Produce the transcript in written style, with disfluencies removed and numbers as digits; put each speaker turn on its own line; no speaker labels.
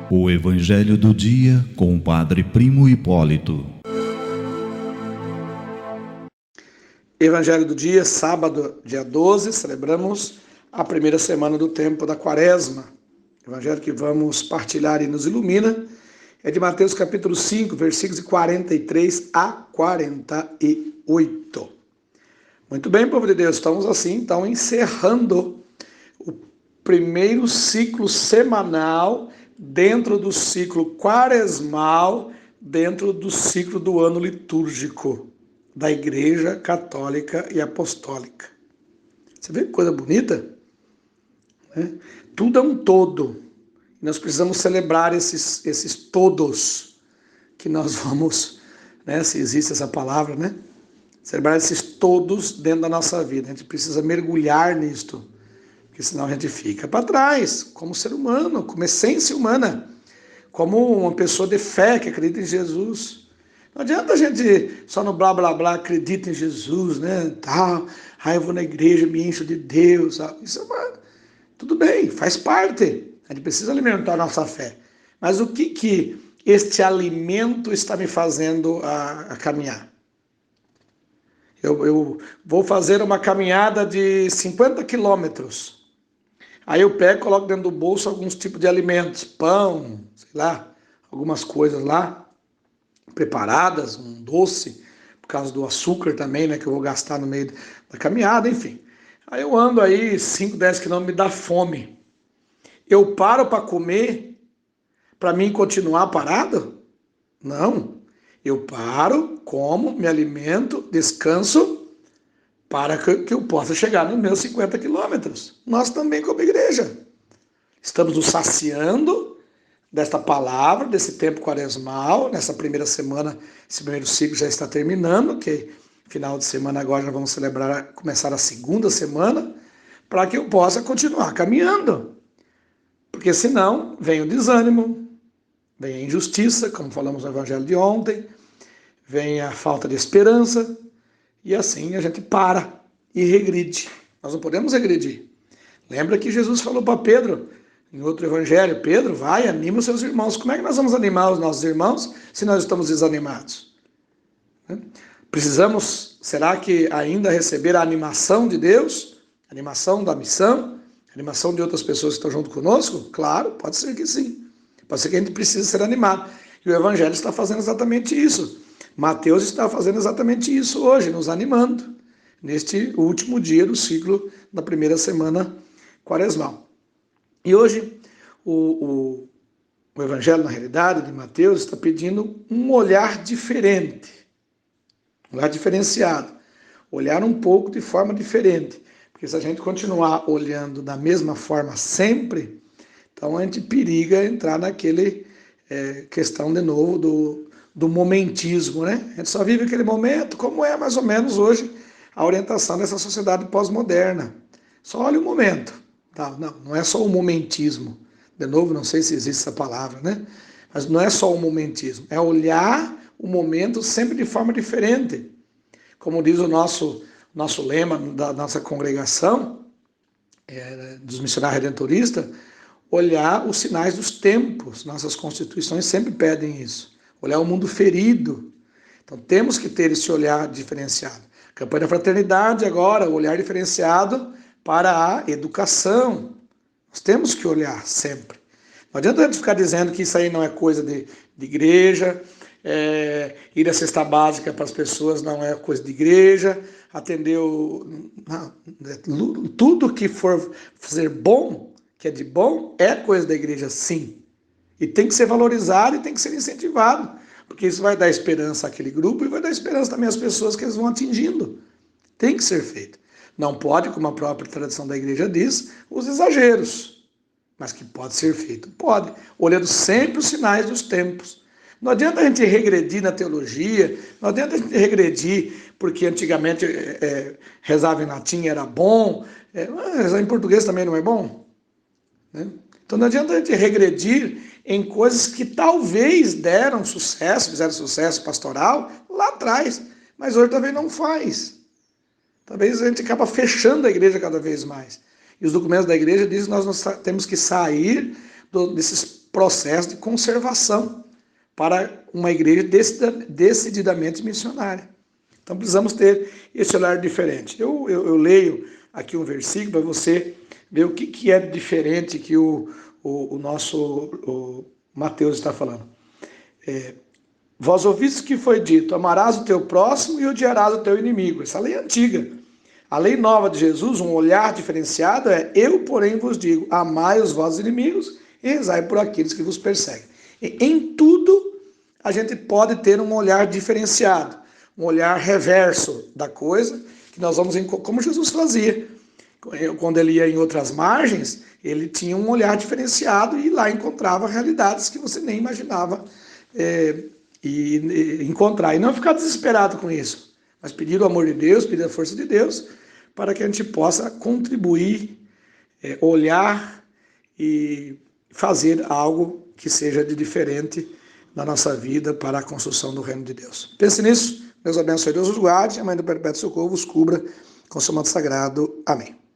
O Evangelho do Dia com o Padre Primo Hipólito.
Evangelho do Dia, sábado, dia 12, celebramos a primeira semana do tempo da Quaresma. O Evangelho que vamos partilhar e nos ilumina é de Mateus capítulo 5, versículos de 43 a 48. Muito bem, povo de Deus, estamos assim, então, encerrando o primeiro ciclo semanal dentro do ciclo quaresmal, dentro do ciclo do ano litúrgico da Igreja Católica e Apostólica. Você vê que coisa bonita? Tudo é um todo. Nós precisamos celebrar esses todos que nós vamos, se existe essa palavra, celebrar esses todos dentro da nossa vida. A gente precisa mergulhar nisto, porque senão a gente fica para trás, como ser humano, como essência humana, como uma pessoa de fé que acredita em Jesus. Não adianta a gente só no blá blá blá acredita em Jesus, tal. Eu vou na igreja, me encho de Deus. Isso tudo bem, faz parte. A gente precisa alimentar a nossa fé. Mas o que este alimento está me fazendo a caminhar? Eu vou fazer uma caminhada de 50 quilômetros. Aí eu pego e coloco dentro do bolso alguns tipos de alimentos, pão, sei lá, algumas coisas lá, preparadas, um doce, por causa do açúcar também, que eu vou gastar no meio da caminhada, enfim. Aí eu ando aí 5, 10 quilômetros, me dá fome. Eu paro para comer, para mim continuar parado? Não. Eu paro, como, me alimento, descanso, para que eu possa chegar nos meus 50 quilômetros. Nós também, como igreja, estamos nos saciando desta palavra, desse tempo quaresmal. Nessa primeira semana, esse primeiro ciclo já está terminando, que final de semana agora já vamos começar a segunda semana, para que eu possa continuar caminhando. Porque senão vem o desânimo, vem a injustiça, como falamos no Evangelho de ontem, vem a falta de esperança, e assim a gente para e regride. Nós não podemos regredir. Lembra que Jesus falou para Pedro, em outro evangelho, Pedro, vai, anima os seus irmãos. Como é que nós vamos animar os nossos irmãos se nós estamos desanimados? Precisamos, será que ainda receber a animação de Deus, a animação da missão, a animação de outras pessoas que estão junto conosco? Claro, pode ser que sim. Pode ser que a gente precise ser animado. E o evangelho está fazendo exatamente isso. Mateus está fazendo exatamente isso hoje, nos animando, neste último dia do ciclo da primeira semana quaresmal. E hoje, o Evangelho, na realidade, de Mateus, está pedindo um olhar diferente, um olhar diferenciado, olhar um pouco de forma diferente, porque se a gente continuar olhando da mesma forma sempre, então a gente periga entrar naquele questão, de novo, do momentismo, A gente só vive aquele momento, como é mais ou menos hoje a orientação dessa sociedade pós-moderna. Só olha o momento. Tá? Não é só o momentismo. De novo, não sei se existe essa palavra, Mas não é só o momentismo. É olhar o momento sempre de forma diferente. Como diz o nosso lema da nossa congregação, dos missionários redentoristas, olhar os sinais dos tempos. Nossas constituições sempre pedem isso. Olhar o mundo ferido. Então temos que ter esse olhar diferenciado. Campanha da Fraternidade agora, o olhar diferenciado para a educação. Nós temos que olhar sempre. Não adianta a gente ficar dizendo que isso aí não é coisa de igreja, ir à cesta básica para as pessoas não é coisa de igreja, atender tudo que for fazer bom, que é de bom, é coisa da igreja, sim. E tem que ser valorizado e tem que ser incentivado, porque isso vai dar esperança àquele grupo e vai dar esperança também às pessoas que eles vão atingindo. Tem que ser feito. Não pode, como a própria tradição da igreja diz, os exageros, mas que pode ser feito. Pode, olhando sempre os sinais dos tempos. Não adianta a gente regredir na teologia, não adianta a gente regredir porque antigamente rezava em latim era bom, rezar em português também não é bom, Então não adianta a gente regredir em coisas que talvez deram sucesso, fizeram sucesso pastoral lá atrás, mas hoje também não faz. Talvez a gente acaba fechando a igreja cada vez mais. E os documentos da igreja dizem que nós temos que sair desses processos de conservação para uma igreja decididamente missionária. Então precisamos ter esse olhar diferente. Eu leio aqui um versículo para você ver o que é diferente que o nosso Mateus está falando. Vós ouvistes que foi dito, amarás o teu próximo e odiarás o teu inimigo. Essa lei é antiga. A lei nova de Jesus, um olhar diferenciado é: eu, porém, vos digo, amai os vossos inimigos e rezai por aqueles que vos perseguem. Em tudo, a gente pode ter um olhar diferenciado, um olhar reverso da coisa, que nós vamos, como Jesus fazia. Quando ele ia em outras margens, ele tinha um olhar diferenciado e lá encontrava realidades que você nem imaginava encontrar. E não ficar desesperado com isso, mas pedir o amor de Deus, pedir a força de Deus, para que a gente possa contribuir, olhar e fazer algo que seja de diferente na nossa vida para a construção do reino de Deus. Pense nisso. Deus abençoe, Deus os guarde, a Mãe do Perpétuo Socorro vos cubra com seu manto sagrado. Amém.